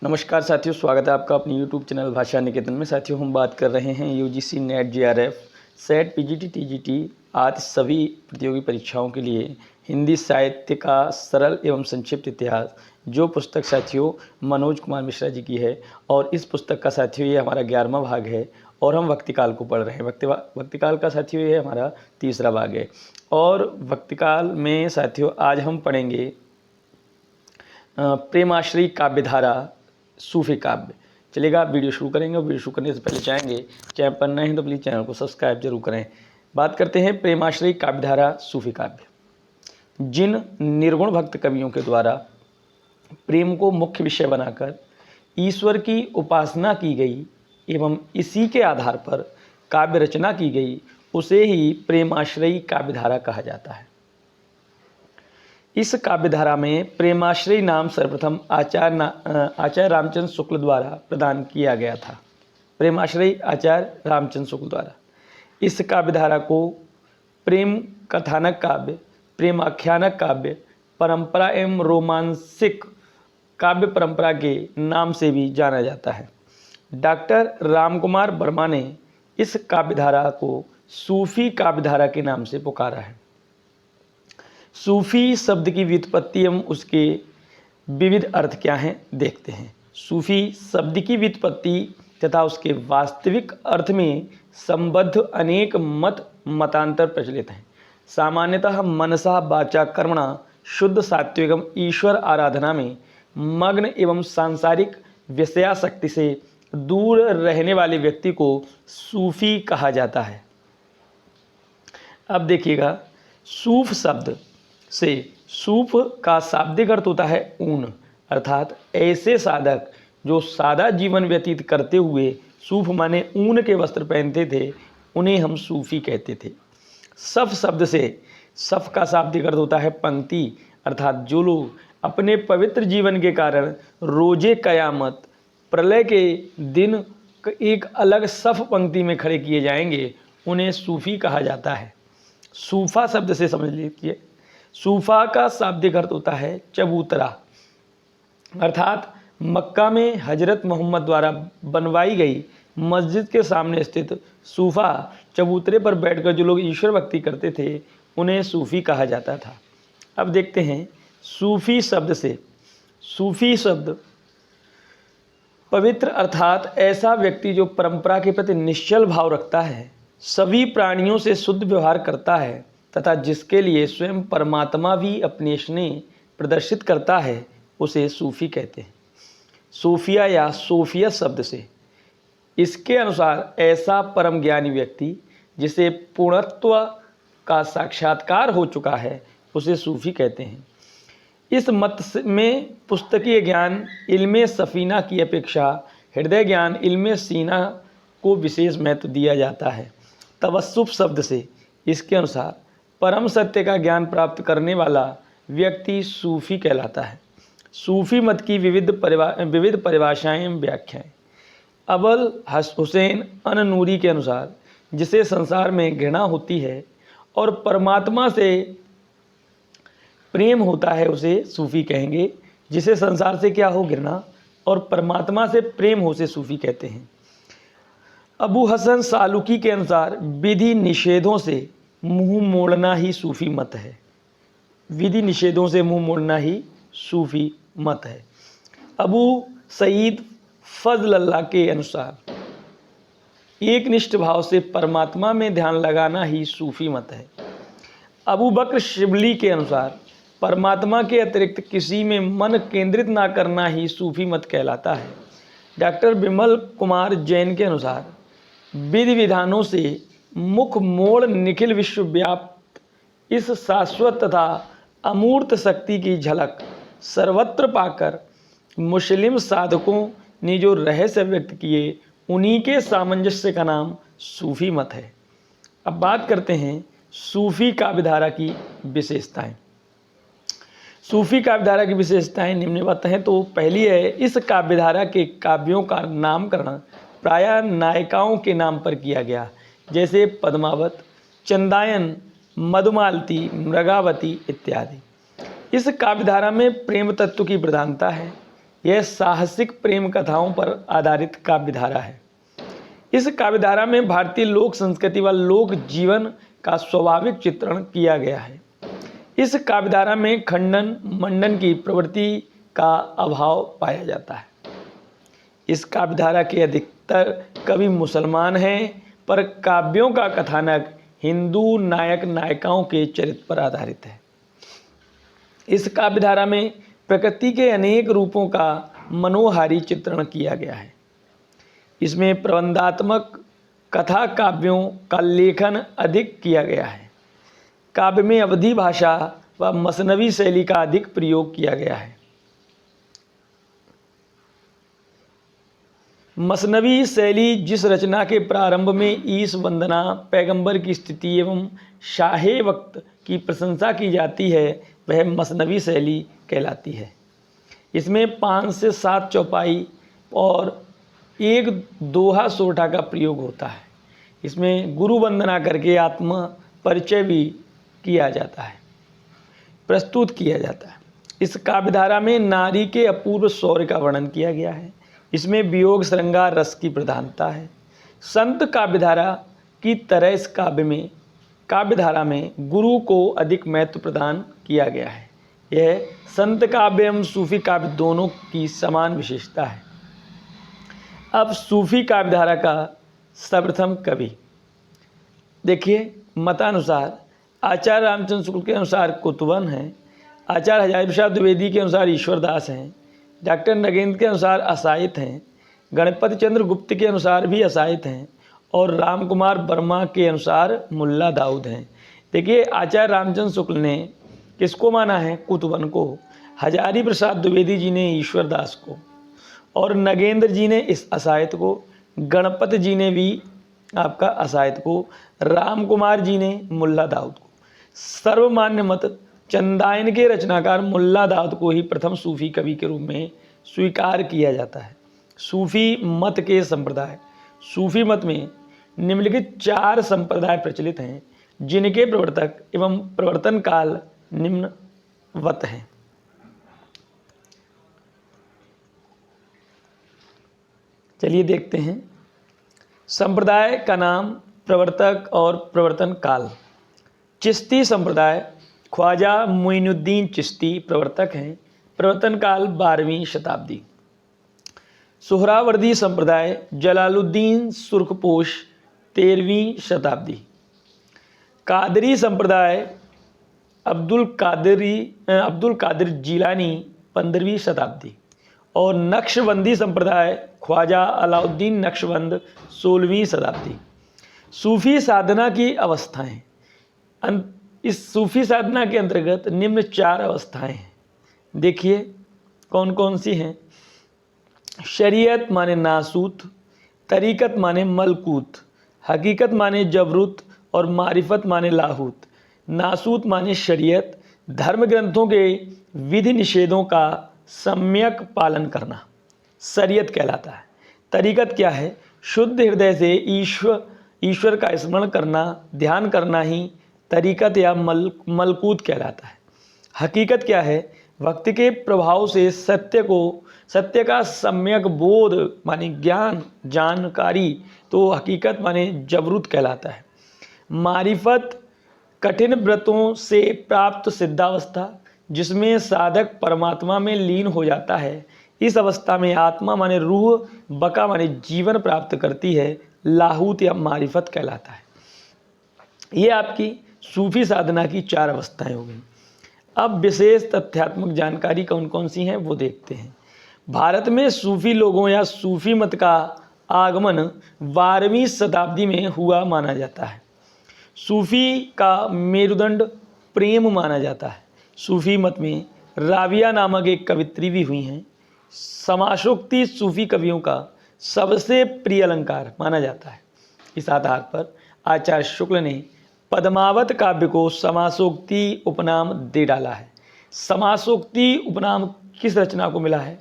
नमस्कार साथियों, स्वागत है आपका अपने YouTube चैनल भाषा निकेतन में। साथियों, हम बात कर रहे हैं UGC net, JRF, set, PGT, TGT आदि सभी प्रतियोगी परीक्षाओं के लिए हिंदी साहित्य का सरल एवं संक्षिप्त इतिहास, जो पुस्तक साथियों मनोज कुमार मिश्रा जी की है। और इस पुस्तक का साथियों ये हमारा 11वां भाग है और हम भक्तिकाल को पढ़ रहे हैं। भक्तिकाल का साथियों ये हमारा तीसरा भाग है। और भक्तिकाल में साथियों आज हम पढ़ेंगे प्रेमाश्रयी काव्यधारा सूफी काव्य। चलेगा, वीडियो शुरू करेंगे। और वीडियो शुरू करने से पहले चाहेंगे चैनल पर नए हैं तो प्लीज़ चैनल को सब्सक्राइब जरूर करें। बात करते हैं प्रेमाश्रयी काव्यधारा सूफी काव्य। जिन निर्गुण भक्त कवियों के द्वारा प्रेम को मुख्य विषय बनाकर ईश्वर की उपासना की गई एवं इसी के आधार पर काव्य रचना की गई, उसे ही प्रेमाश्रयी काव्यधारा कहा जाता है। इस काव्यधारा में प्रेमाश्रयी नाम सर्वप्रथम आचार्य रामचंद्र शुक्ल द्वारा प्रदान किया गया था। प्रेमाश्रयी आचार्य रामचंद्र शुक्ल द्वारा इस काव्यधारा को प्रेम कथानक काव्य, प्रेमाख्यानक काव्य, परंपरा एवं रोमांसिक काव्य परंपरा के नाम से भी जाना जाता है। डॉक्टर रामकुमार वर्मा ने इस काव्यधारा को सूफी काव्यधारा के नाम से पुकारा है। सूफी शब्द की व्युत्पत्ति एवं उसके विविध अर्थ क्या हैं देखते हैं। सूफी शब्द की व्युत्पत्ति तथा उसके वास्तविक अर्थ में संबद्ध अनेक मतांतर प्रचलित हैं। सामान्यतः मनसा वाचा कर्मणा शुद्ध सात्विकम ईश्वर आराधना में मग्न एवं सांसारिक विषयासक्ति से दूर रहने वाले व्यक्ति को सूफी कहा जाता है। अब देखिएगा, सूफ शब्द से सूफ का शाब्दिक अर्थ होता है ऊन, अर्थात ऐसे साधक जो सादा जीवन व्यतीत करते हुए सूफ माने ऊन के वस्त्र पहनते थे, उन्हें हम सूफी कहते थे। सफ शब्द से सफ का शाब्दिक अर्थ होता है पंक्ति, अर्थात जो लोग अपने पवित्र जीवन के कारण रोजे कयामत प्रलय के दिन एक अलग सफ पंक्ति में खड़े किए जाएंगे, उन्हें सूफी कहा जाता है। सूफा शब्द से समझ लीजिए, सूफा का शाब्दिक अर्थ होता है चबूतरा, अर्थात मक्का में हजरत मोहम्मद द्वारा बनवाई गई मस्जिद के सामने स्थित सूफा चबूतरे पर बैठकर जो लोग ईश्वर भक्ति करते थे, उन्हें सूफी कहा जाता था। अब देखते हैं सूफी शब्द से। सूफी शब्द पवित्र, अर्थात ऐसा व्यक्ति जो परंपरा के प्रति निश्चल भाव रखता है, सभी प्राणियों से शुद्ध व्यवहार करता है तथा जिसके लिए स्वयं परमात्मा भी अपने स्नेह प्रदर्शित करता है, उसे सूफी कहते हैं। सूफिया या सोफिया शब्द से इसके अनुसार ऐसा परम ज्ञानी व्यक्ति जिसे पूर्णत्व का साक्षात्कार हो चुका है, उसे सूफी कहते हैं। इस मत में पुस्तकीय ज्ञान इल्मे सफीना की अपेक्षा हृदय ज्ञान इल्मे सीना को विशेष महत्व दिया जाता है। तवस्सुफ शब्द से इसके अनुसार परम सत्य का ज्ञान प्राप्त करने वाला व्यक्ति सूफी कहलाता है। सूफी मत की विविध परिभाषाएं व्याख्याएं। अबुल हुसैन अन नूरी के अनुसार जिसे संसार में घृणा होती है और परमात्मा से प्रेम होता है, उसे सूफी कहेंगे। जिसे संसार से क्या हो, घृणा, और परमात्मा से प्रेम हो, से सूफी कहते हैं। अबू हसन सालुकी के अनुसार विधि निषेधों से मुंह मोड़ना ही सूफी मत है। विधि निषेधों से मुंह मोड़ना ही सूफी मत है। अबू सईद फजलल्लाह के अनुसार एकनिष्ठ भाव से परमात्मा में ध्यान लगाना ही सूफी मत है। अबू बकर शिबली के अनुसार परमात्मा के अतिरिक्त किसी में मन केंद्रित ना करना ही सूफी मत कहलाता है। डॉक्टर विमल कुमार जैन के अनुसार विधि विधानों से मुख मोड़ निखिल विश्वव्याप्त इस शाश्वत तथा अमूर्त शक्ति की झलक सर्वत्र पाकर मुस्लिम साधकों ने जो रहस्य व्यक्त किए, उन्हीं के सामंजस्य का नाम सूफी मत है। अब बात करते हैं सूफी काव्यधारा की विशेषताएं। सूफी काव्यधारा की विशेषताएं निम्नवत हैं। तो पहली है, इस काव्यधारा के काव्यों का नामकरण प्रायः नायिकाओं के नाम पर किया गया, जैसे पद्मावत, चंदायन, मधुमालती, मृगावती इत्यादि। इस काव्यधारा में प्रेम तत्व की प्रधानता है। यह साहसिक प्रेम कथाओं पर आधारित काव्यधारा है। इस काव्यधारा में भारतीय लोक संस्कृति व लोक जीवन का स्वाभाविक चित्रण किया गया है। इस काव्यधारा में खंडन मंडन की प्रवृत्ति का अभाव पाया जाता है। इस काव्यधारा के अधिकतर कवि मुसलमान हैं, पर काव्यों का कथानक हिंदू नायक नायिकाओं के चरित्र पर आधारित है। इस काव्यधारा में प्रकृति के अनेक रूपों का मनोहारी चित्रण किया गया है। इसमें प्रबंधात्मक कथा काव्यों का लेखन अधिक किया गया है। काव्य में अवधी भाषा व मसनवी शैली का अधिक प्रयोग किया गया है। मसनवी शैली जिस रचना के प्रारंभ में ईश वंदना, पैगंबर की स्थिति एवं शाहे वक्त की प्रशंसा की जाती है, वह मसनवी शैली कहलाती है। इसमें 5 से 7 चौपाई और एक दोहा सोठा का प्रयोग होता है। इसमें गुरु वंदना करके आत्म परिचय भी किया जाता है, प्रस्तुत किया जाता है। इस काव्यधारा में नारी के अपूर्व शौर्य का वर्णन किया गया है। इसमें वियोग श्रृंगार रस की प्रधानता है। संत काव्यधारा की तरह इस काव्यधारा में गुरु को अधिक महत्व प्रदान किया गया है। यह संत काव्य एवं सूफी काव्य दोनों की समान विशेषता है। अब सूफी काव्यधारा का सर्वप्रथम कवि देखिए, मतानुसार आचार्य रामचंद्र शुक्ल के अनुसार कुतुबन हैं, आचार्य हजारी प्रसाद द्विवेदी के अनुसार ईश्वरदास हैं, डॉक्टर नगेंद्र के अनुसार असाहित हैं, गणपति चंद्र गुप्त के अनुसार भी असाहित हैं और राम कुमार वर्मा के अनुसार मुल्ला दाऊद हैं। देखिए, आचार्य रामचंद्र शुक्ल ने किसको माना है? कुतुबन को। हजारी प्रसाद द्विवेदी जी ने ईश्वरदास को और नगेंद्र जी ने इस असाहित को, गणपति जी ने भी आपका असाहित को, राम कुमार जी ने मुल्ला दाऊद को। सर्वमान्य मत चंदायन के रचनाकार मुल्ला दाऊद को ही प्रथम सूफी कवि के रूप में स्वीकार किया जाता है। सूफी मत के संप्रदाय, सूफी मत में निम्नलिखित 4 संप्रदाय प्रचलित हैं, जिनके प्रवर्तक एवं प्रवर्तन काल निम्नवत हैं। चलिए देखते हैं। संप्रदाय का नाम, प्रवर्तक और प्रवर्तन काल। चिश्ती संप्रदाय, ख्वाजा मोइनुद्दीन चिश्ती प्रवर्तक हैं, प्रवर्तन काल 12वीं शताब्दी। सोहरावर्दी संप्रदाय, जलालुद्दीन सुर्खपोश 13वीं शताब्दी। कादरी संप्रदाय, अब्दुल कादिर जीलानी 15वीं शताब्दी। और नक्शबंदी संप्रदाय, ख्वाजा अलाउद्दीन नक्शबंद 16वीं शताब्दी। सूफी साधना की अवस्थाएं, इस सूफी साधना के अंतर्गत निम्न 4 अवस्थाएं हैं। देखिए कौन कौन सी हैं। शरीयत माने नासूत, तरीकत माने मलकूत, हकीकत माने जबरुत और मारिफत माने लाहूत। नासूत माने शरीयत, धर्म ग्रंथों के विधि निषेधों का सम्यक पालन करना शरीयत कहलाता है। तरीकत क्या है? शुद्ध हृदय से ईश्वर का स्मरण करना, ध्यान करना ही तरीकत या मलकूत कहलाता है। हकीकत क्या है? भक्ति के प्रभाव से सत्य का सम्यक बोध माने ज्ञान, जानकारी, तो हकीकत माने जबरूत कहलाता है। मारिफत कठिन व्रतों से प्राप्त सिद्धावस्था, जिसमें साधक परमात्मा में लीन हो जाता है। इस अवस्था में आत्मा माने रूह, बका माने जीवन प्राप्त करती है। लाहूत या मारिफत कहलाता है। ये आपकी सूफी साधना की 4 अवस्थाएं हो गई। अब विशेष तथ्यात्मक जानकारी कौन कौन सी हैं वो देखते हैं। भारत में सूफी लोगों या सूफी मत का आगमन 12वीं शताब्दी में हुआ माना जाता है। सूफी का मेरुदंड प्रेम माना जाता है। सूफी मत में राबिया नामक एक कवित्री भी हुई हैं। समासोक्ति सूफी कवियों का सबसे प्रिय अलंकार माना जाता है। इस आधार पर आचार्य शुक्ल ने पद्मावत काव्य को समासोक्ति उपनाम दे डाला है। समासोक्ति उपनाम किस रचना को मिला है?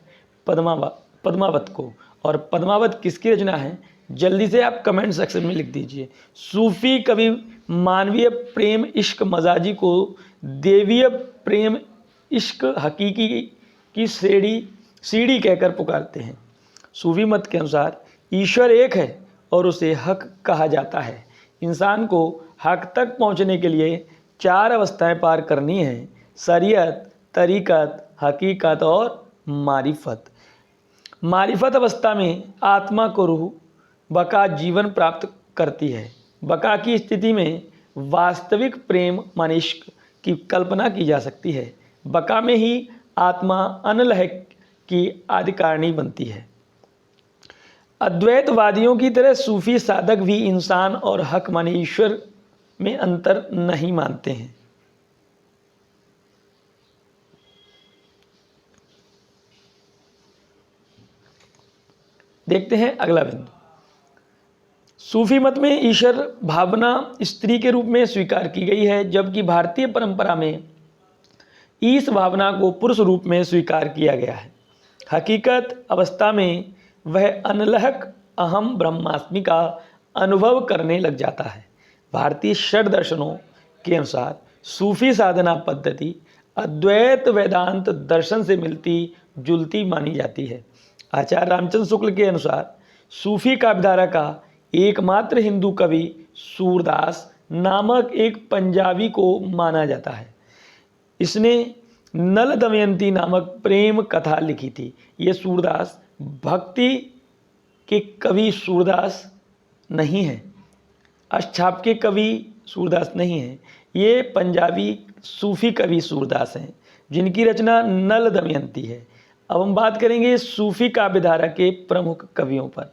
पद्मावत को। और पद्मावत किसकी रचना है? जल्दी से आप कमेंट सेक्शन में लिख दीजिए। सूफी कवि मानवीय प्रेम इश्क मजाजी को देवीय प्रेम इश्क हकीकी की श्रेणी सीढ़ी कहकर पुकारते हैं। सूफी मत के अनुसार ईश्वर एक है और उसे हक कहा जाता है। इंसान को हक तक पहुंचने के लिए 4 अवस्थाएं पार करनी हैं: शरीयत, तरीकत, हकीकत और मारिफत। मारिफत अवस्था में आत्मा को रूह बका जीवन प्राप्त करती है। बका की स्थिति में वास्तविक प्रेम माने इश्क की कल्पना की जा सकती है। बका में ही आत्मा अनलह की आदिकारणी बनती है। अद्वैतवादियों की तरह सूफी साधक भी इंसान और हक माने ईश्वर में अंतर नहीं मानते हैं। देखते हैं अगला बिंदु। सूफी मत में ईश्वर भावना स्त्री के रूप में स्वीकार की गई है, जबकि भारतीय परंपरा में इस भावना को पुरुष रूप में स्वीकार किया गया है। हकीकत अवस्था में वह अनलहक अहम ब्रह्मास्मि का अनुभव करने लग जाता है। भारतीय षड दर्शनों के अनुसार सूफी साधना पद्धति अद्वैत वेदांत दर्शन से मिलती जुलती मानी जाती है। आचार्य रामचंद्र शुक्ल के अनुसार सूफी काव्यधारा का एकमात्र हिंदू कवि सूरदास नामक एक पंजाबी को माना जाता है। इसने नल दमयंती नामक प्रेम कथा लिखी थी। ये सूरदास भक्ति के कवि सूरदास नहीं है, अष्टछाप के कवि सूरदास नहीं है। ये पंजाबी सूफी कवि सूरदास हैं, जिनकी रचना नल दमयंती है। अब हम बात करेंगे सूफी काव्यधारा के प्रमुख कवियों पर।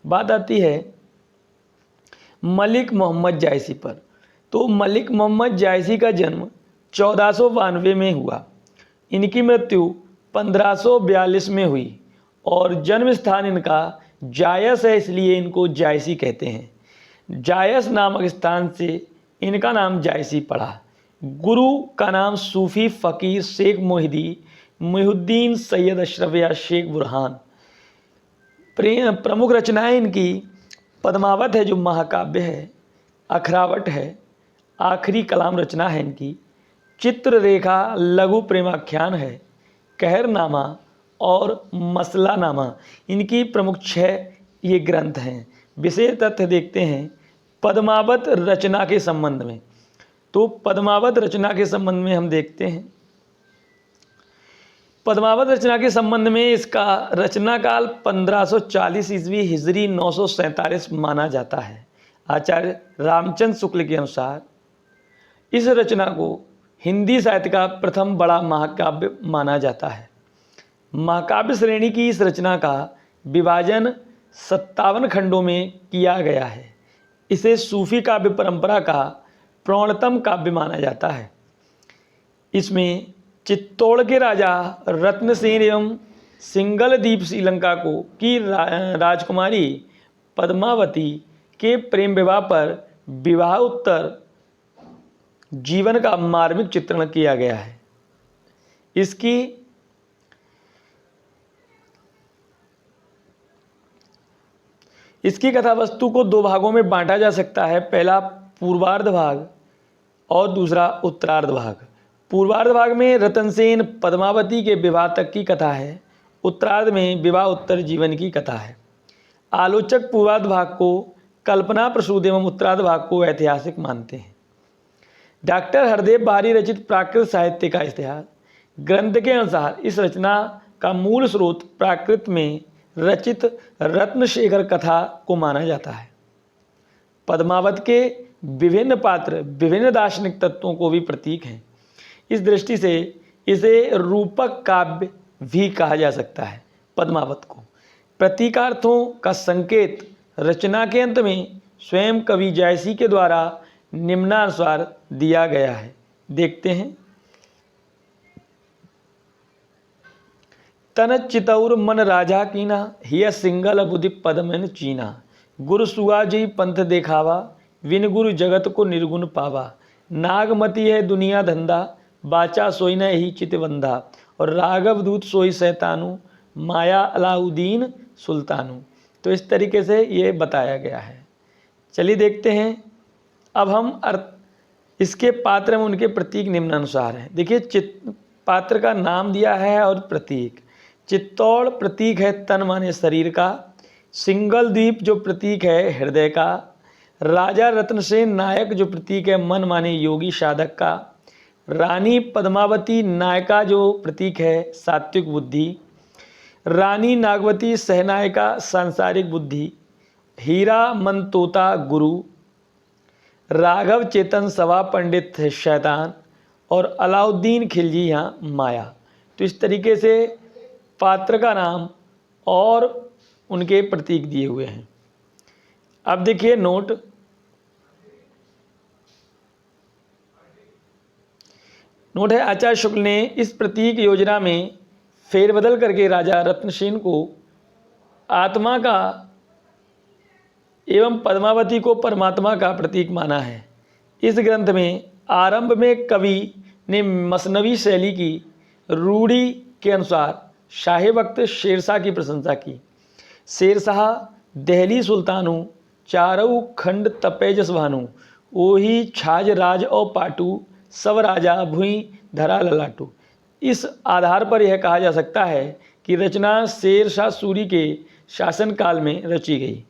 बात आती है मलिक मोहम्मद जायसी पर। तो मलिक मोहम्मद जायसी का जन्म 1492 में हुआ। इनकी मृत्यु 1542 में हुई और जन्म स्थान इनका जायस है, इसलिए इनको जायसी कहते हैं। जायस नामक स्थान से इनका नाम जायसी पड़ा। गुरु का नाम सूफी फ़कीर शेख मुहिउद्दीन सैयद अशरफ या शेख बुरहान। प्रमुख रचनाएं इनकी पद्मावत है जो महाकाव्य है, अखरावट है, आखिरी कलाम रचना है इनकी, चित्ररेखा लघु प्रेमाख्यान है, कहरनामा और मसलानामा। इनकी प्रमुख 6 ये ग्रंथ हैं। विशेष तथ्य देखते हैं पद्मावत रचना के संबंध में। तो पद्मावत रचना के संबंध में हम देखते हैं, पद्मावत रचना के संबंध में इसका रचना काल 1540 ईस्वी हिजरी 947 माना जाता है। आचार्य रामचंद्र शुक्ल के अनुसार इस रचना को हिंदी साहित्य का प्रथम बड़ा महाकाव्य माना जाता है। महाकाव्य श्रेणी की इस रचना का विभाजन 57 खंडों में किया गया है। इसे सूफी काव्य परंपरा का प्रौढ़तम काव्य माना जाता है। इसमें चित्तौड़ के राजा रत्नसेन एवं सिंगलदीप श्रीलंका की राजकुमारी पद्मावती के प्रेम विवाह पर विवाह उत्तर जीवन का मार्मिक चित्रण किया गया है। इसकी कथा वस्तु को 2 भागों में बांटा जा सकता है। पहला पूर्वार्ध भाग और दूसरा उत्तरार्ध भाग। पूर्वार्ध भाग में रतनसेन पद्मावती के विवाह तक की कथा है। उत्तरार्ध में विवाह उत्तर जीवन की कथा है। आलोचक पूर्वार्ध भाग को कल्पना प्रसूत एवं उत्तरार्ध भाग को ऐतिहासिक मानते हैं। डॉक्टर हरदेव बारी रचित प्राकृत साहित्य का इतिहास ग्रंथ के अनुसार इस रचना का मूल स्रोत प्राकृत में रचित रत्नशेखर कथा को माना जाता है। पद्मावत के विभिन्न पात्र विभिन्न दार्शनिक तत्वों को भी प्रतीक हैं। इस दृष्टि से इसे रूपक काव्य भी कहा जा सकता है। पद्मावत को प्रतीकार्थों का संकेत रचना के अंत में स्वयं कवि जायसी के द्वारा निम्नानुसार दिया गया है। देखते हैं। तन चितौर मन राजा कीना, हिय सिंगल बुद्धि पदमन चीना। गुरु सुआ जी पंथ देखावा, विन गुरु जगत को निर्गुण पावा। नागमती है दुनिया धंधा, बाचा सोई न ही चितवंधा। और राघव दूत सोई सैतानु, माया अलाउद्दीन सुल्तानु। तो इस तरीके से ये बताया गया है। चलिए देखते हैं। अब हम इसके पात्र में उनके प्रतीक निम्नानुसार हैं। देखिए पात्र का नाम दिया है और प्रतीक। चित्तौड़ प्रतीक है तन माने शरीर का। सिंगल द्वीप जो प्रतीक है हृदय का। राजा रत्नसेन नायक जो प्रतीक है मन माने योगी साधक का। रानी पद्मावती नायिका जो प्रतीक है सात्विक बुद्धि। रानी नागवती सहनायिका सांसारिक बुद्धि। हीरा मन तोता गुरु। राघव चेतन सवा पंडित शैतान। और अलाउद्दीन खिलजी यहाँ माया। तो इस तरीके से पात्र का नाम और उनके प्रतीक दिए हुए हैं। अब देखिए नोट, है आचार्य शुक्ल ने इस प्रतीक योजना में फेरबदल करके राजा रत्नसेन को आत्मा का एवं पद्मावती को परमात्मा का प्रतीक माना है। इस ग्रंथ में आरंभ में कवि ने मसनवी शैली की रूढ़ी के अनुसार शाही वक्त शेरशाह की प्रशंसा की। शेरशाह दहली सुल्तानु चारऊ खंड तपेजस भानु ओही छाज राज और पाटू सब राजा भुई धरा ललाटू। इस आधार पर यह कहा जा सकता है कि रचना शेरशाह सूरी के शासनकाल में रची गई।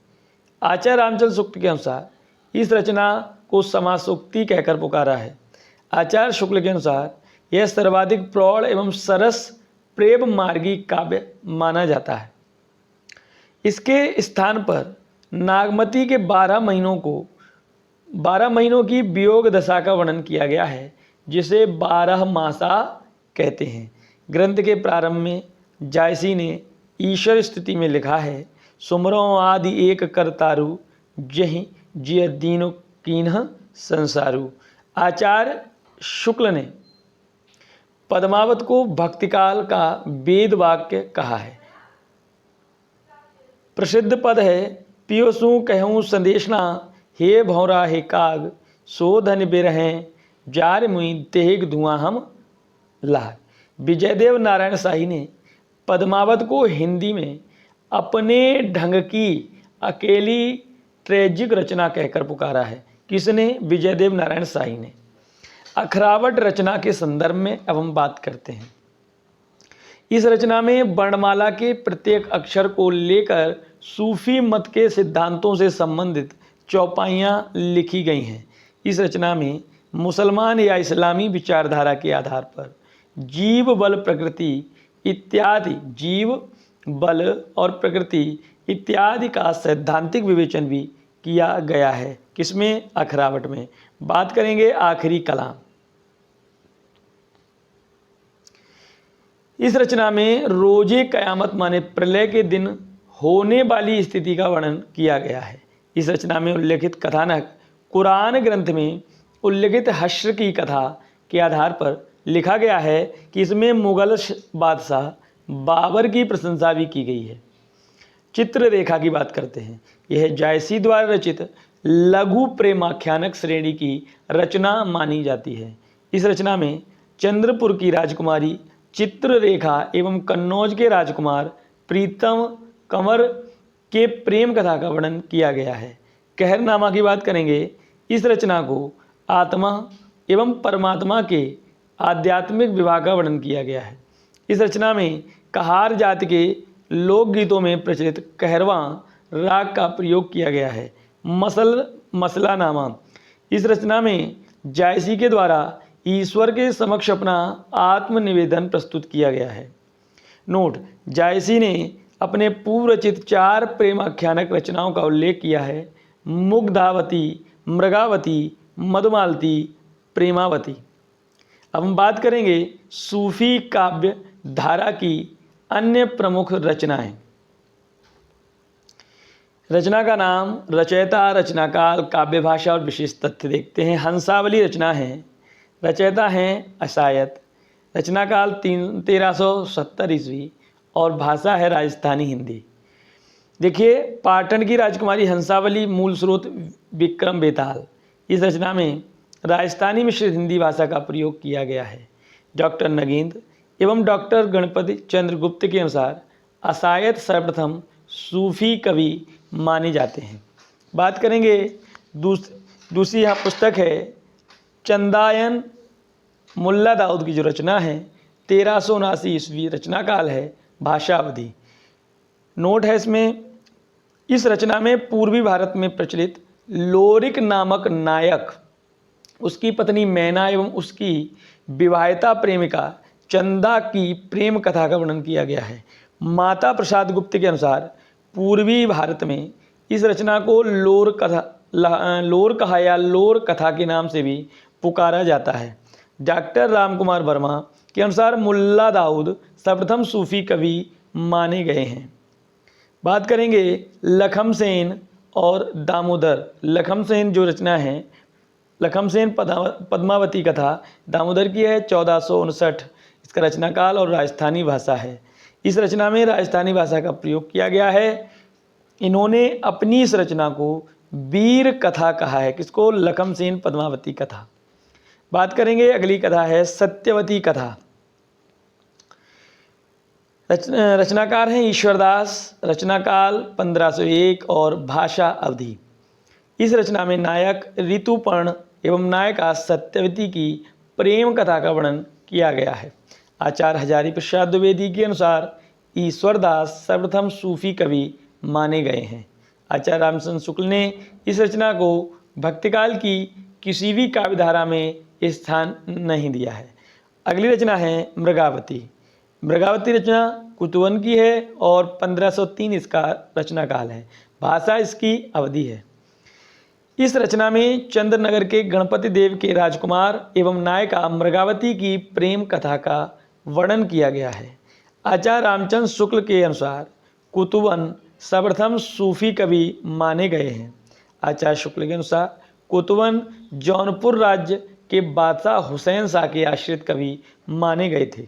आचार्य रामचंद्र शुक्ल के अनुसार इस रचना को समासोक्ति कहकर पुकारा है। आचार्य शुक्ल के अनुसार यह सर्वाधिक प्रौढ़ एवं सरस प्रेम मार्गी काव्य माना जाता है। इसके स्थान पर नागमती के 12 महीनों की वियोग दशा का वर्णन किया गया है, जिसे 12 मासा कहते हैं। ग्रंथ के प्रारंभ में जायसी ने ईश्वर स्तुति में लिखा है, सुमरो आदि एक करतारु जहि जिय दीनो कीन्ह संसारु। आचार्य शुक्ल ने पद्मावत को भक्तिकाल का वेद वाक्य कहा है। प्रसिद्ध पद है, पियो सु कहूँ संदेशना हे भौरा हे काग सो धन बिरहें जार मुई तेग धुआं हम लाग। विजयदेव नारायण शाही ने पद्मावत को हिंदी में अपने ढंग की अकेली ट्रेजिक रचना कहकर पुकारा है। किसने? विजयदेव नारायण शाही ने। अखरावट रचना के संदर्भ में अब हम बात करते हैं। इस रचना में वर्णमाला के प्रत्येक अक्षर को लेकर सूफी मत के सिद्धांतों से संबंधित चौपाइयाँ लिखी गई हैं। इस रचना में मुसलमान या इस्लामी विचारधारा के आधार पर जीव बल प्रकृति इत्यादि जीव बल और प्रकृति इत्यादि का सैद्धांतिक विवेचन भी किया गया है। किसमें? अखरावट में। बात करेंगे आखिरी कलाम। इस रचना में रोजे कयामत माने प्रलय के दिन होने वाली स्थिति का वर्णन किया गया है। इस रचना में उल्लेखित कथानक कुरान ग्रंथ में उल्लेखित हश्र की कथा के आधार पर लिखा गया है कि इसमें मुगल बादशाह बाबर की प्रशंसा भी की गई है। चित्ररेखा की बात करते हैं। यह जायसी द्वारा रचित लघु प्रेमाख्यानक श्रेणी की रचना मानी जाती है। इस रचना में चंद्रपुर की राजकुमारी चित्ररेखा एवं कन्नौज के राजकुमार प्रीतम कंवर के प्रेम कथा का वर्णन किया गया है। कहरनामा की बात करेंगे। इस रचना को आत्मा एवं परमात्मा के आध्यात्मिक विवाह का वर्णन किया गया है। इस रचना में कहार जाति के लोकगीतों में प्रचलित कहरवा राग का प्रयोग किया गया है। मसला नामा। इस रचना में जायसी के द्वारा ईश्वर के समक्ष अपना आत्मनिवेदन प्रस्तुत किया गया है। नोट, जायसी ने अपने पूर्व रचित 4 प्रेमाख्यानक रचनाओं का उल्लेख किया है। मुग्धावती, मृगावती, मधुमालती, प्रेमावती। अब हम बात करेंगे सूफी काव्य धारा की अन्य प्रमुख रचनाएं। रचना का नाम, रचयिता, रचनाकाल, काव्य भाषा और विशेष तथ्य देखते हैं। हंसावली रचना है। रचयिता हैं अशायत। रचनाकाल 1370 ईस्वी और भाषा है राजस्थानी हिंदी। देखिए, पाटन की राजकुमारी हंसावली मूल स्रोत विक्रम बेताल। इस रचना में राजस्थानी मिश्रित हिंदी भाषा का प्रयोग किया गया है। डॉक्टर नगेंद्र एवं डॉक्टर गणपति चंद्रगुप्त के अनुसार अशायत सर्वप्रथम सूफी कवि माने जाते हैं। बात करेंगे दूसरी यहाँ पुस्तक है चंदायन मुल्ला दाऊद की जो रचना है 1379 ईस्वी रचना काल है। भाषा अवधि। नोट है इसमें, इस रचना में पूर्वी भारत में प्रचलित लोरिक नामक नायक, उसकी पत्नी मैना एवं उसकी विवाहिता प्रेमिका चंदा की प्रेम कथा का वर्णन किया गया है। माता प्रसाद गुप्त के अनुसार पूर्वी भारत में इस रचना को लोर कहा या लोर कथा के नाम से भी पुकारा जाता है। डॉक्टर रामकुमार वर्मा के अनुसार मुल्ला दाऊद सर्वप्रथम सूफी कवि माने गए हैं। बात करेंगे लखम सेन और दामोदर। लखम सेन जो रचना है, लखम सेन पद्मावती कथा दामोदर की है, 1459 इसका रचनाकाल और राजस्थानी भाषा है। इस रचना में राजस्थानी भाषा का प्रयोग किया गया है। इन्होंने अपनी इस रचना को वीर कथा कहा है। किसको? लखम सेन पद्मावती कथा। बात करेंगे, अगली कथा है सत्यवती कथा। रचनाकार हैं ईश्वरदास, रचनाकाल 1501 और भाषा अवधि। इस रचना में नायक ऋतुपर्ण एवं नायिका सत्यवती की प्रेम कथा का वर्णन किया गया है। आचार्य हजारी प्रसाद द्विवेदी के अनुसार ईश्वरदास सर्वप्रथम सूफी कवि माने गए हैं। आचार्य रामचंद्र शुक्ल ने इस रचना को भक्तिकाल की किसी भी काव्यधारा में स्थान नहीं दिया है। अगली रचना है मृगावती। मृगावती रचना कुतुवन की है और 1503 इसका रचनाकाल है। भाषा इसकी अवधि है। इस रचना में चंद्रनगर के गणपति देव के राजकुमार एवं नायिका मृगावती की प्रेम कथा का वर्णन किया गया है। आचार्य रामचंद्र शुक्ल के अनुसार कुतुवन सर्वप्रथम सूफी कवि माने गए हैं। आचार्य शुक्ल के अनुसार कुतुवन जौनपुर राज्य के बादशाह हुसैन शाह के आश्रित कवि माने गए थे।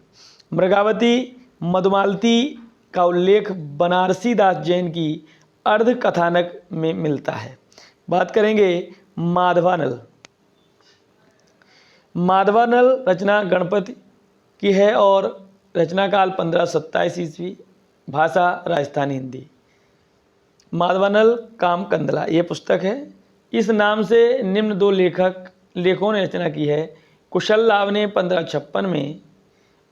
मृगावती मधुमालती का उल्लेख बनारसी दास जैन की अर्ध कथानक में मिलता है। बात करेंगे माधवानल। माधवानल रचना गणपति की है और रचनाकाल 1527 ईस्वी, भाषा राजस्थानी हिंदी। माधवानल कामकंदला ये पुस्तक है। इस नाम से निम्न दो लेखों ने रचना की है। कुशल लाभ ने 1556 में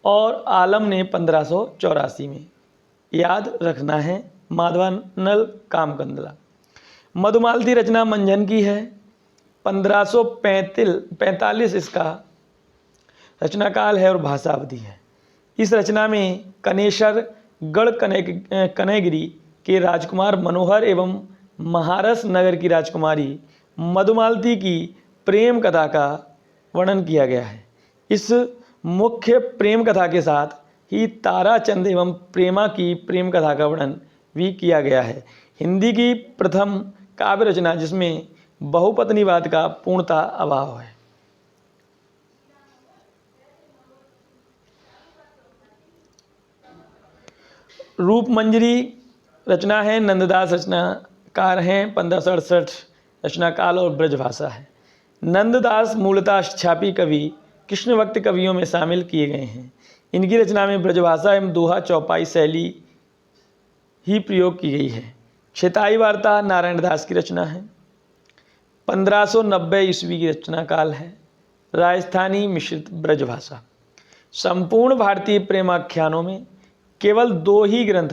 और आलम ने 1584 में। याद रखना है, माधवानल कामकंदला। मधुमालती रचना मंझन की है, 1545 इसका रचनाकाल है और भाषा अवधि है। इस रचना में कनेसर गढ़ कनैगिरी के राजकुमार मनोहर एवं महारस नगर की राजकुमारी मधुमालती की प्रेम कथा का वर्णन किया गया है। इस मुख्य प्रेम कथा के साथ ही ताराचंद एवं प्रेमा की प्रेम कथा का वर्णन भी किया गया है। हिंदी की प्रथम काव्य रचना जिसमें बहुपत्नीवाद का पूर्णतः अभाव है। रूपमंजरी रचना है, नंददास रचनाकार हैं, 1568 रचनाकाल और ब्रजभाषा है। नंददास मूलतः छापी कवि कृष्ण भक्त कवियों में शामिल किए गए हैं। इनकी रचना में ब्रजभाषा एवं दोहा चौपाई शैली ही प्रयोग की गई है। क्षेताई वार्ता नारायण दास की रचना है, 1590 ईस्वी की रचना काल है, राजस्थानी मिश्रित ब्रजभाषा। संपूर्ण भारतीय प्रेमाख्यानों में केवल दो ही ग्रंथ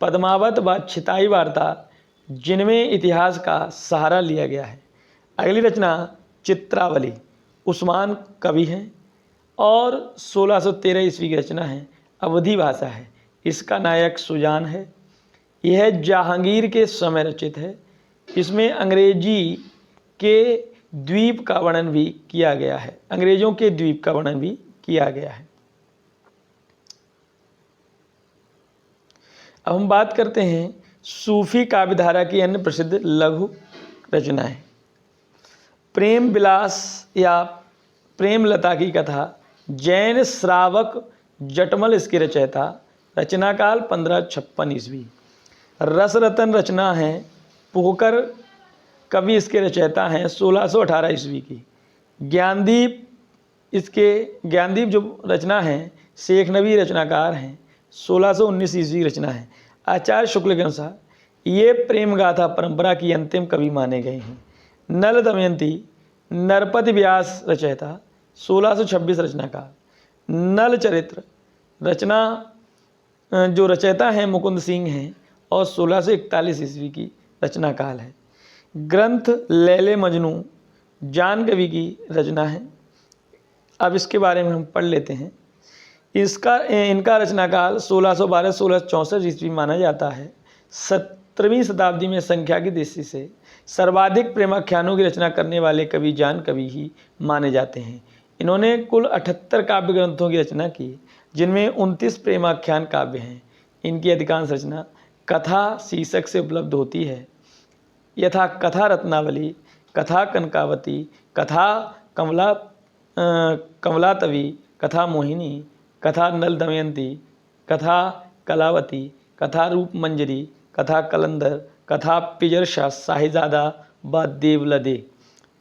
पद्मावत व क्षेताई वार्ता जिनमें इतिहास का सहारा लिया गया है। अगली रचना चित्रावली, उस्मान कवि हैं और 1613 ईस्वी की रचना है, अवधी भाषा है। इसका नायक सुजान है। यह जहांगीर के समय रचित है। इसमें अंग्रेजी के द्वीप का वर्णन भी किया गया है। अंग्रेजों के द्वीप का वर्णन भी किया गया है। अब हम बात करते हैं सूफी काव्यधारा की अन्य प्रसिद्ध लघु रचनाएं। प्रेम विलास या प्रेमलता की कथा जैन श्रावक जटमल इसके रचयिता, रचनाकाल 1556 ईस्वी। रसरतन रचना है, पोहकर कवि इसके रचयिता हैं, 1618 ईस्वी की। ज्ञानदीप जो रचना है शेख नबी रचनाकार हैं, 1619 ईस्वी की रचना है। आचार्य शुक्ल के अनुसार ये प्रेम गाथा परंपरा की अंतिम कवि माने गए हैं। नल दमयंती नरपति व्यास रचयिता, 1626 रचना का। नल चरित्र रचना जो रचयिता हैं मुकुंद सिंह हैं और 1641 ईस्वी की रचना काल है। ग्रंथ लैले मजनू जान कवि की रचना है। अब इसके बारे में हम पढ़ लेते हैं। इनका रचना काल 1612-1664 ईस्वी माना जाता है। 17वीं शताब्दी में संख्या की दृष्टि से सर्वाधिक प्रेमाख्यानों की रचना करने वाले कवि जान कवि ही माने जाते हैं। इन्होंने कुल 78 काव्य ग्रंथों की रचना की, जिनमें 29 प्रेमाख्यान काव्य हैं। इनकी अधिकांश रचना कथा शीर्षक से उपलब्ध होती है, यथा कथा रत्नावली, कथा कनकावती, कथा कमलातवी, कथा मोहिनी, कथा नल दमयंती, कथा कलावती, कथा रूप मंजरी, कथा कलंदर, कथा पिजरशा शाहीजादा व देवलदे।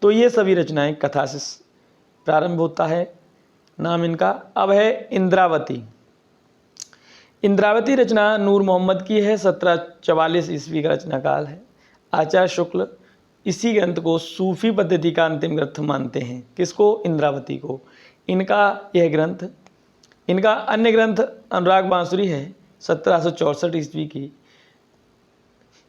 तो ये सभी रचनाएं कथा से प्रारंभ होता है। नाम इनका अब है इंद्रावती। इंद्रावती रचना नूर मोहम्मद की है। 1744 ईस्वी का रचना काल है। आचार्य शुक्ल इसी ग्रंथ को सूफी पद्धति का अंतिम ग्रंथ मानते हैं। किसको? इंद्रावती को। इनका अन्य ग्रंथ अनुराग बांसुरी है, 1764 ईस्वी की।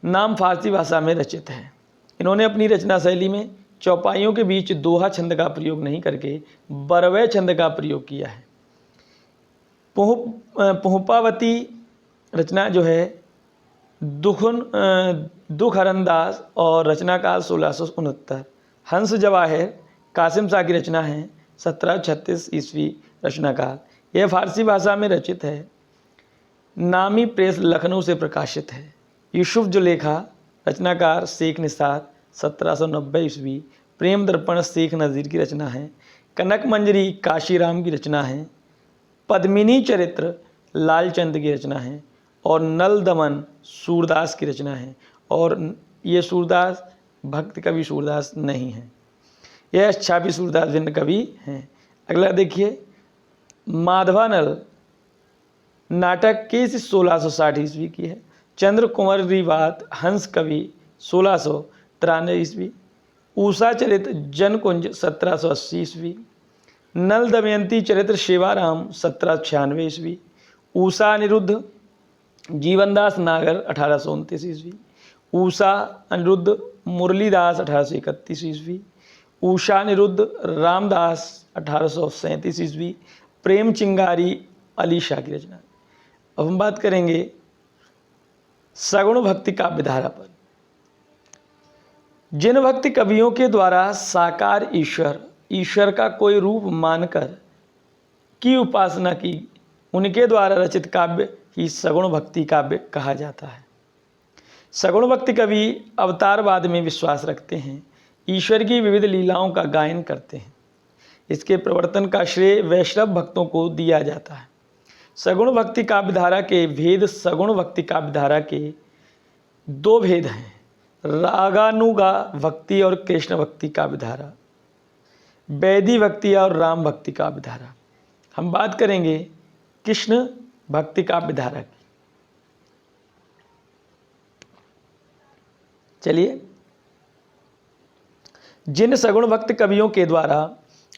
नाम फारसी भाषा में रचित है। इन्होंने अपनी रचना शैली में चौपाइयों के बीच दोहा छंद का प्रयोग नहीं करके बरवै छंद का प्रयोग किया है। पुहपावती रचना जो है दुख हरनदास और रचना काल 1669। हंस जवाहिर कासिम शाह की रचना है, 1736 ईस्वी रचना काल। यह फारसी भाषा में रचित है। नामी प्रेस लखनऊ से प्रकाशित है। यूसुफ जुलेखा रचनाकार शेख निसार, 1790 ईस्वी। प्रेम दर्पण शेख नज़ीर की रचना है। कनक मंजरी काशीराम की रचना है। पद्मिनी चरित्र लालचंद की रचना है। और नल दमन सूरदास की रचना है। और ये सूरदास भक्त कवि सूरदास नहीं है, यह छापी सूरदास भिन्न कवि हैं। अगला देखिए, माधवानल नाटक के 1660 ईस्वी की है। चंद्र कुंवर रिवात हंस कवि 1693 ईस्वी। ऊषा चरित्र जनकुंज 1780 ईस्वी। नल दमयंती चरित्र शिवाराम 1796 ईस्वी। ऊषा अनिरुद्ध जीवनदास नागर 1829 ईस्वी। ऊषा अनिरुद्ध मुरलीदास 1831 ईस्वी। ऊषा अनिरुद्ध रामदास 1837 ईस्वी। प्रेम चिंगारी अली शाह की रचना। अब हम बात करेंगे सगुण भक्ति काव्य धारा पर। जिन भक्ति कवियों के द्वारा साकार ईश्वर का कोई रूप मानकर की उपासना की, उनके द्वारा रचित काव्य ही सगुण भक्ति काव्य कहा जाता है। सगुण भक्ति कवि अवतारवाद में विश्वास रखते हैं, ईश्वर की विविध लीलाओं का गायन करते हैं। इसके प्रवर्तन का श्रेय वैष्णव भक्तों को दिया जाता है। सगुण भक्ति काव्यधारा के भेद। सगुण भक्ति काव्यधारा के दो भेद हैं, रागानुगा भक्ति और कृष्ण भक्ति काव्यधारा, वैदी भक्ति और राम भक्ति काव्यधारा। हम बात करेंगे कृष्ण भक्ति काव्यधारा की। चलिए, जिन सगुण भक्त कवियों के द्वारा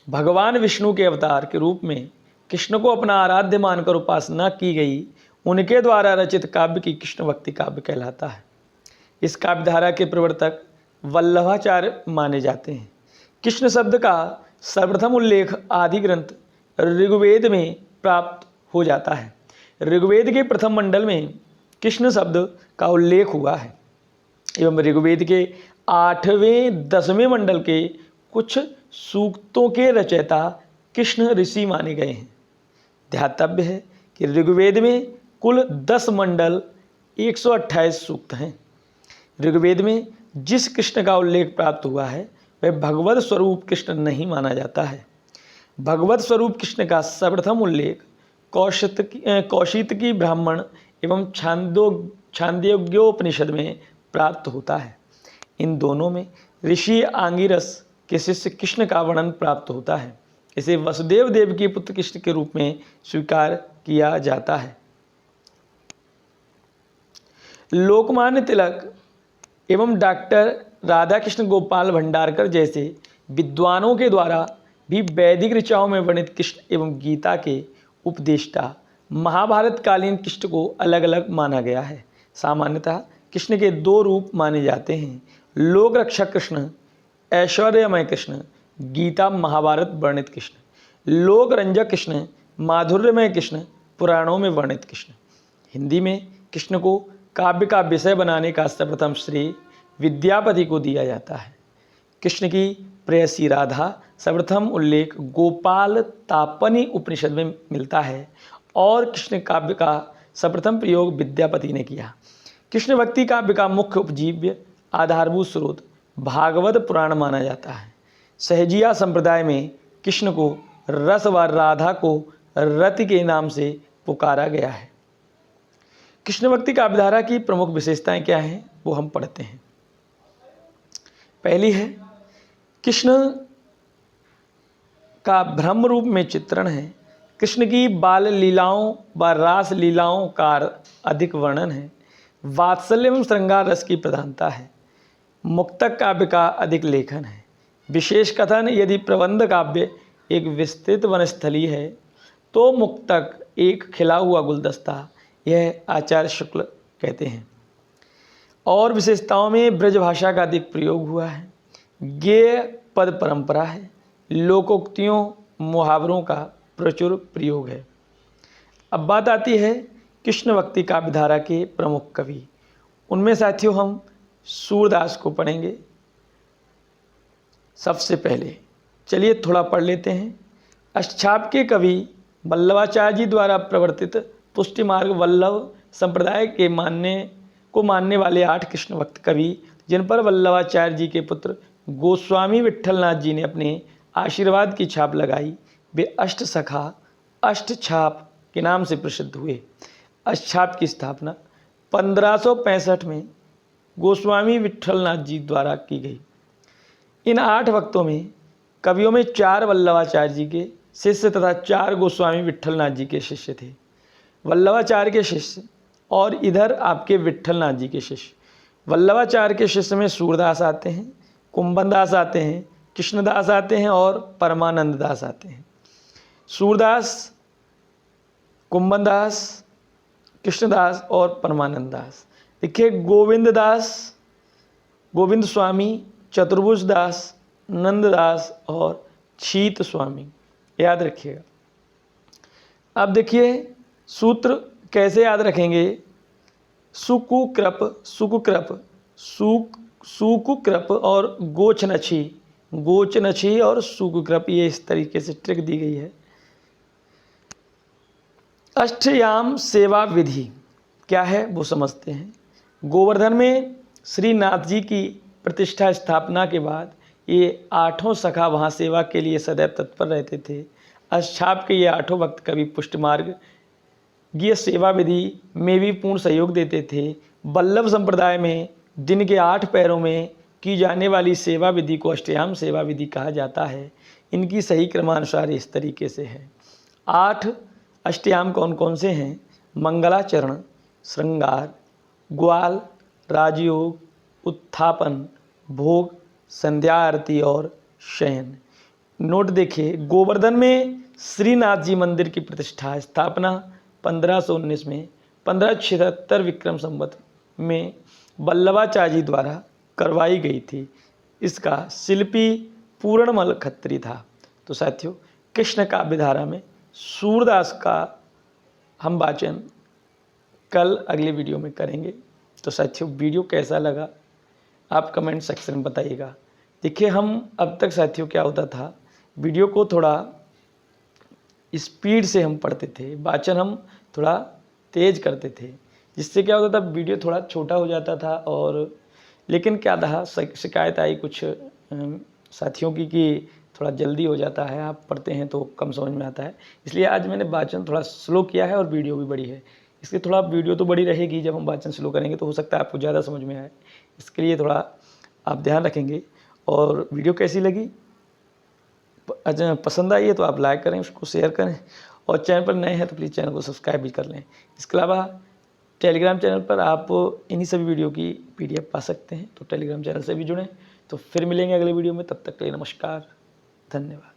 भगवान विष्णु के अवतार के रूप में कृष्ण को अपना आराध्य मानकर उपासना की गई, उनके द्वारा रचित काव्य की कृष्ण भक्ति काव्य कहलाता है। इस काव्यधारा के प्रवर्तक वल्लभाचार्य माने जाते हैं। कृष्ण शब्द का सर्वप्रथम उल्लेख आदि ग्रंथ ऋग्वेद में प्राप्त हो जाता है। ऋग्वेद के प्रथम मंडल में कृष्ण शब्द का उल्लेख हुआ है एवं ऋग्वेद के 8वें 10वें मंडल के कुछ सूक्तों के रचयिता कृष्ण ऋषि माने गए हैं। ध्यातव्य है कि ऋग्वेद में कुल 10 मंडल 128 सूक्त हैं। ऋग्वेद में जिस कृष्ण का उल्लेख प्राप्त हुआ है वह भगवत स्वरूप कृष्ण नहीं माना जाता है। भगवत स्वरूप कृष्ण का सर्वप्रथम उल्लेख कौशितकी ब्राह्मण एवं छांदोग्योपनिषद में प्राप्त होता है। इन दोनों में ऋषि आंगिरस के शिष्य कृष्ण का वर्णन प्राप्त होता है। इसे वसुदेव देव के पुत्र कृष्ण के रूप में स्वीकार किया जाता है। लोकमान्य तिलक एवं डॉक्टर राधाकृष्ण गोपाल भंडारकर जैसे विद्वानों के द्वारा भी वैदिक ऋचाओं में वर्णित कृष्ण एवं गीता के उपदेष्टा महाभारत कालीन कृष्ण को अलग अलग माना गया है। सामान्यतः कृष्ण के दो रूप माने जाते हैं, लोक रक्षक कृष्ण, ऐश्वर्यमय कृष्ण, गीता महाभारत वर्णित कृष्ण। लोक रंजक कृष्ण, माधुर्यमय कृष्ण, पुराणों में वर्णित कृष्ण। हिंदी में कृष्ण को काव्य का विषय बनाने का सर्वप्रथम श्रेय विद्यापति को दिया जाता है। कृष्ण की प्रेयसी राधा सर्वप्रथम उल्लेख गोपाल तापनी उपनिषद में मिलता है और कृष्ण काव्य का सर्वप्रथम प्रयोग विद्यापति ने किया। कृष्ण भक्ति काव्य का मुख्य उपजीव्य आधारभूत स्रोत भागवत पुराण माना जाता है। सहजिया संप्रदाय में कृष्ण को रस व राधा को रति के नाम से पुकारा गया है। कृष्ण भक्ति काव्यधारा की प्रमुख विशेषताएं क्या हैं वो हम पढ़ते हैं। पहली है कृष्ण का ब्रह्म रूप में चित्रण है। कृष्ण की बाल लीलाओं व रास लीलाओं का अधिक वर्णन है। वात्सल्य एवं श्रृंगार रस की प्रधानता है। मुक्तक काव्य का अधिक लेखन है। विशेष कथन यदि प्रबंध काव्य एक विस्तृत वनस्थली है तो मुक्तक एक खिला हुआ गुलदस्ता, यह आचार्य शुक्ल कहते हैं। और विशेषताओं में ब्रज भाषा का अधिक प्रयोग हुआ है। गेय पद परंपरा है। लोकोक्तियों मुहावरों का प्रचुर प्रयोग है। अब बात आती है कृष्ण भक्ति काव्यधारा के प्रमुख कवि। उनमें साथियों हम सूरदास को पढ़ेंगे। सबसे पहले चलिए थोड़ा पढ़ लेते हैं। अष्टछाप के कवि वल्लभाचार्य जी द्वारा प्रवर्तित पुष्टि मार्ग वल्लभ संप्रदाय के मानने वाले 8 कृष्ण भक्त कवि, जिन पर वल्लभाचार्य जी के पुत्र गोस्वामी विट्ठलनाथ जी ने अपने आशीर्वाद की छाप लगाई, वे अष्ट सखा अष्टछाप के नाम से प्रसिद्ध हुए। अष्टछाप की स्थापना 1565 में गोस्वामी विट्ठलनाथ जी द्वारा की गई। इन 8 भक्तों में कवियों में 4 वल्लभाचार्य जी के शिष्य तथा 4 गोस्वामी विट्ठलनाथ जी के शिष्य थे। वल्लभाचार्य के शिष्य और इधर आपके विट्ठलनाथ जी के शिष्य। वल्लभाचार्य के शिष्य में सूरदास आते हैं, कुंभनदास आते हैं, कृष्णदास आते हैं और परमानंद दास आते हैं। सूरदास, कुंभनदास, कृष्णदास और परमानंद दास। देखिए गोविंद दास, गोविंद स्वामी, चतुर्भुज दास, नंददास और शीत स्वामी, याद रखिएगा। अब देखिए सूत्र कैसे याद रखेंगे। सुकुकृप, सुकुकृप, सुकुकृप और गोचनछी, गोचनछी और सुकुकृप, ये इस तरीके से ट्रिक दी गई है। अष्टयाम सेवा विधि क्या है वो समझते हैं। गोवर्धन में श्रीनाथ जी की प्रतिष्ठा स्थापना के बाद ये 8 सखा वहाँ सेवा के लिए सदैव तत्पर रहते थे। अष्टछाप के ये 8 भक्त कवि पुष्टमार्ग ये सेवा विधि में भी पूर्ण सहयोग देते थे। वल्लभ संप्रदाय में दिन के 8 पैरों में की जाने वाली सेवा विधि को अष्टयाम सेवा विधि कहा जाता है। इनकी सही क्रमानुसार इस तरीके से है। 8 अष्टयाम कौन कौन से हैं? मंगलाचरण, श्रृंगार, ग्वाल, राजयोग, उत्थापन, भोग, संध्या आरती और शयन। नोट देखिए, गोवर्धन में श्रीनाथ जी मंदिर की प्रतिष्ठा स्थापना 1519 में 1576 विक्रम संवत में वल्लभाचार्य जी द्वारा करवाई गई थी। इसका शिल्पी पूर्णमल खत्री था। तो साथियों कृष्ण काव्यधारा में सूरदास का हम वाचन कल अगले वीडियो में करेंगे। तो साथियों वीडियो कैसा लगा आप कमेंट सेक्शन में बताइएगा। देखिए हम अब तक साथियों क्या होता था, वीडियो को थोड़ा स्पीड से हम पढ़ते थे, वाचन हम थोड़ा तेज करते थे, जिससे क्या होता था वीडियो थोड़ा छोटा हो जाता था। और लेकिन क्या था, शिकायत आई कुछ साथियों की कि थोड़ा जल्दी हो जाता है, आप पढ़ते हैं तो कम समझ में आता है। इसलिए आज मैंने वाचन थोड़ा स्लो किया है और वीडियो भी बड़ी है। इसलिए थोड़ा वीडियो तो बड़ी रहेगी, जब हम वाचन स्लो करेंगे तो हो सकता है आपको ज़्यादा समझ में आए। इसके लिए थोड़ा आप ध्यान रखेंगे। और वीडियो कैसी लगी, पसंद आई है तो आप लाइक करें, उसको शेयर करें, और चैनल पर नए हैं तो प्लीज़ चैनल को सब्सक्राइब भी कर लें। इसके अलावा टेलीग्राम चैनल पर आप इन्हीं सभी वीडियो की PDF पा सकते हैं, तो टेलीग्राम चैनल से भी जुड़ें। तो फिर मिलेंगे अगले वीडियो में, तब तक के लिए नमस्कार, धन्यवाद।